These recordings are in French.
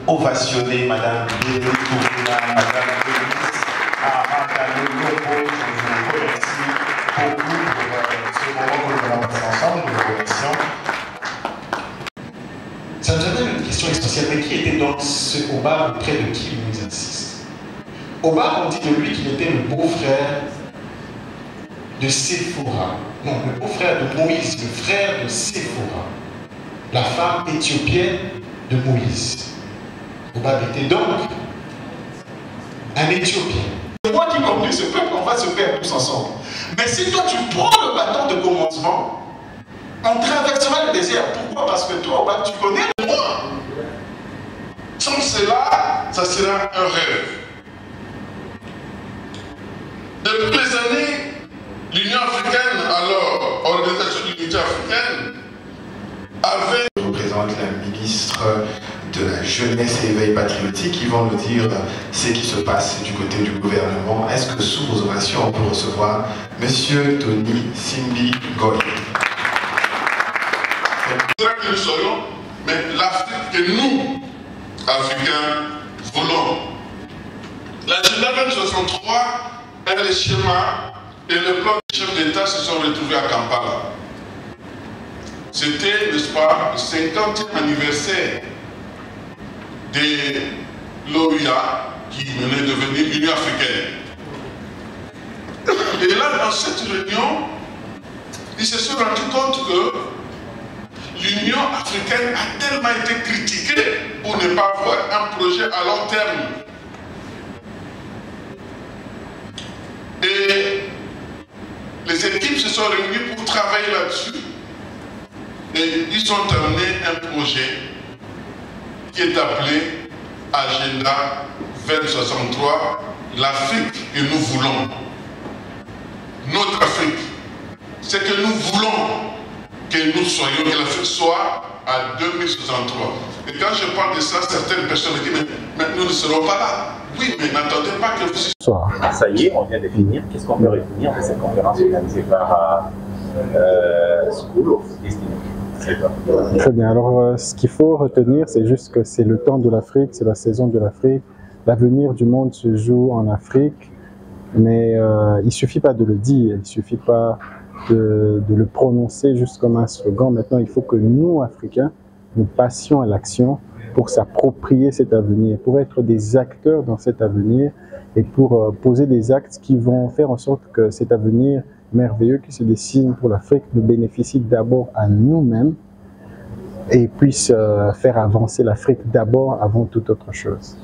ovationner Madame Bénédicte Ourina, Madame Denise Arantano Lobo. Je vous remercie beaucoup pour ce moment que nous allons passer ensemble. Nous vous remercions. Ça nous amène une question essentielle. Mais qui était donc ce Obab auprès de qui il nous insiste? Obab, on dit de lui qu'il était le beau-frère de Séphora. Non, le beau-frère de Moïse, le frère de Séphora, la femme éthiopienne de Moïse. Obab était donc un Éthiopien. C'est moi qui conduis ce peuple, on va se perdre tous ensemble. Mais si toi tu prends le bâton de commandement, on traversera le désert. Pourquoi? Parce que toi, Obab, tu connais le moi. Sans cela, ça sera un rêve. Depuis les années, l'Union africaine, alors Organisation de l'Unité africaine, avait... Je représente la ministre de la Jeunesse et Éveil Patriotique qui vont nous dire ce qui se passe du côté du gouvernement. Est-ce que sous vos ovations, on peut recevoir Monsieur Tony Simbi Goy? C'est là que nous soyons, mais l'Afrique que nous, Africains, voulons. L'agenda 2063 est le schéma et le plan des chefs d'État se sont retrouvés à Kampala. C'était, n'est-ce pas, le 50e anniversaire de l'OUA qui venait de devenir l'Union africaine. Et là, dans cette réunion, ils se sont rendus compte que l'Union africaine a tellement été critiquée pour ne pas avoir un projet à long terme. Et les équipes se sont réunies pour travailler là-dessus. Et ils ont terminé un projet qui est appelé Agenda 2063, l'Afrique que nous voulons. Notre Afrique. C'est que nous voulons que nous soyons, que l'Afrique soit à 2063. Et quand je parle de ça, certaines personnes me disent, mais nous ne serons pas là. Oui, mais n'attendez pas que vous... Ça y est, on vient de finir. Qu'est-ce qu'on peut retenir de cette conférence organisée par School of Destiny? Très bien. Alors, ce qu'il faut retenir, c'est juste que c'est le temps de l'Afrique, c'est la saison de l'Afrique. L'avenir du monde se joue en Afrique, mais il ne suffit pas de le dire, il ne suffit pas de le prononcer juste comme un slogan. Maintenant, il faut que nous, Africains, nous passions à l'action pour s'approprier cet avenir, pour être des acteurs dans cet avenir et pour poser des actes qui vont faire en sorte que cet avenir merveilleux qui se dessine pour l'Afrique nous bénéficie d'abord à nous-mêmes et puisse faire avancer l'Afrique d'abord avant toute autre chose.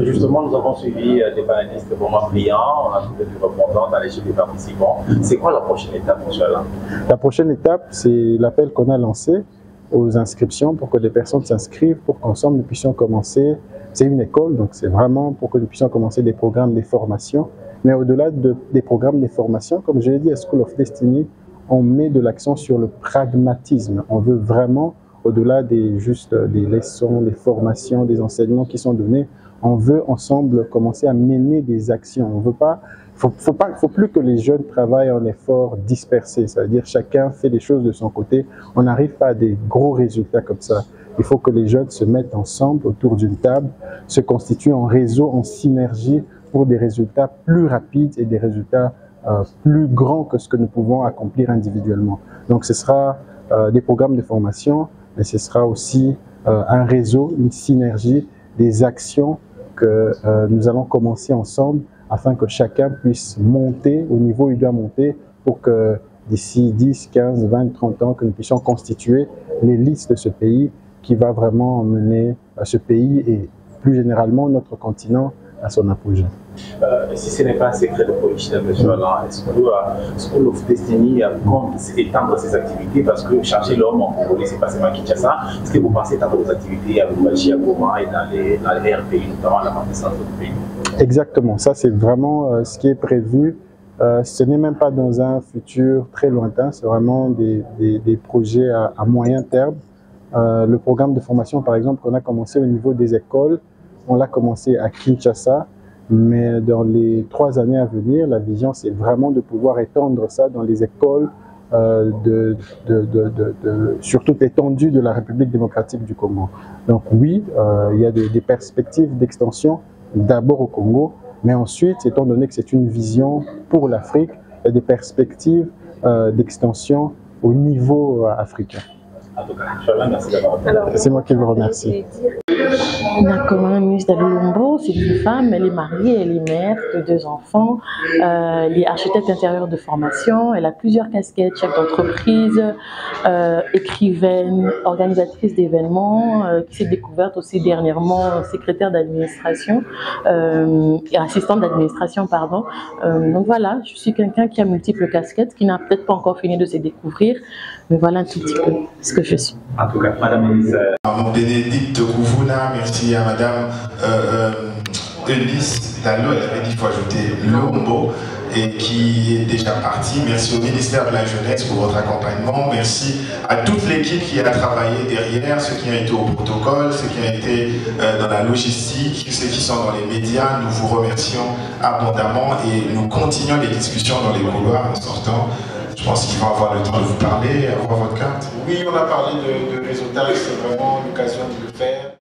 Justement, nous avons suivi des panélistes vraiment brillants, on a trouvé des répondants dans les chiffres des participants. C'est quoi la prochaine étape, Inch'Allah? La prochaine étape, c'est l'appel qu'on a lancé aux inscriptions pour que des personnes s'inscrivent, pour qu'ensemble nous puissions commencer. C'est une école, donc c'est vraiment pour que nous puissions commencer des programmes de formation. Mais au-delà des programmes de formation, comme je l'ai dit à School of Destiny, on met de l'accent sur le pragmatisme. On veut vraiment, au-delà des leçons, des formations, des enseignements qui sont donnés, on veut ensemble commencer à mener des actions. On veut pas, faut plus que les jeunes travaillent en effort dispersé, c'est-à-dire chacun fait les choses de son côté. On n'arrive pas à des gros résultats comme ça. Il faut que les jeunes se mettent ensemble autour d'une table, se constituent en réseau, en synergie, pour des résultats plus rapides et des résultats plus grands que ce que nous pouvons accomplir individuellement. Donc ce sera des programmes de formation, mais ce sera aussi un réseau, une synergie, des actions que nous allons commencer ensemble afin que chacun puisse monter au niveau où il doit monter pour que d'ici 10, 15, 20, 30 ans, que nous puissions constituer l'élite de ce pays qui va vraiment mener ce pays et plus généralement notre continent à son apogée. Si ce n'est pas un secret de politicien, M. Alain, est-ce que School of Destiny compte étendre ses activités? Parce que changer l'homme en Congolais, c'est pas seulement Kinshasa. Est-ce que vous pensez étendre vos activités à Lubumbashi, à Goma et dans les RPI, notamment la partie centre du pays? Exactement, ça c'est vraiment ce qui est prévu. Ce n'est même pas dans un futur très lointain, c'est vraiment des projets à moyen terme. Le programme de formation, par exemple, qu'on a commencé au niveau des écoles, on l'a commencé à Kinshasa, mais dans les 3 années à venir, la vision, c'est vraiment de pouvoir étendre ça dans les écoles sur toute l'étendue de la République démocratique du Congo. Donc oui, il y a des perspectives d'extension d'abord au Congo, mais ensuite, étant donné que c'est une vision pour l'Afrique, il y a des perspectives d'extension au niveau africain. En tout cas, Inch'Allah, merci d'avoir été là. C'est moi qui vous remercie. La commune ministre Lumbo, c'est une femme, elle est mariée, elle est mère de 2 enfants, elle est architecte intérieure de formation, elle a plusieurs casquettes, chef d'entreprise, écrivaine, organisatrice d'événements, qui s'est découverte aussi dernièrement secrétaire d'administration, et assistante d'administration, pardon. Donc voilà, je suis quelqu'un qui a multiples casquettes, qui n'a peut-être pas encore fini de se découvrir, mais voilà un tout petit peu ce que je suis. En tout cas, Madame Elise. Bénédicte Kouvouna, merci à Madame Eunice Dallot, elle avait dit qu'il faut ajouter Lombo, et qui est déjà partie. Merci au ministère de la Jeunesse pour votre accompagnement. Merci à toute l'équipe qui a travaillé derrière, ceux qui ont été au protocole, ceux qui ont été dans la logistique, ceux qui sont dans les médias. Nous vous remercions abondamment et nous continuons les discussions dans les couloirs en sortant. Je pense qu'ils vont avoir le temps de vous parler, avoir votre carte. Oui, on a parlé de réseautage, c'est vraiment l'occasion de le faire.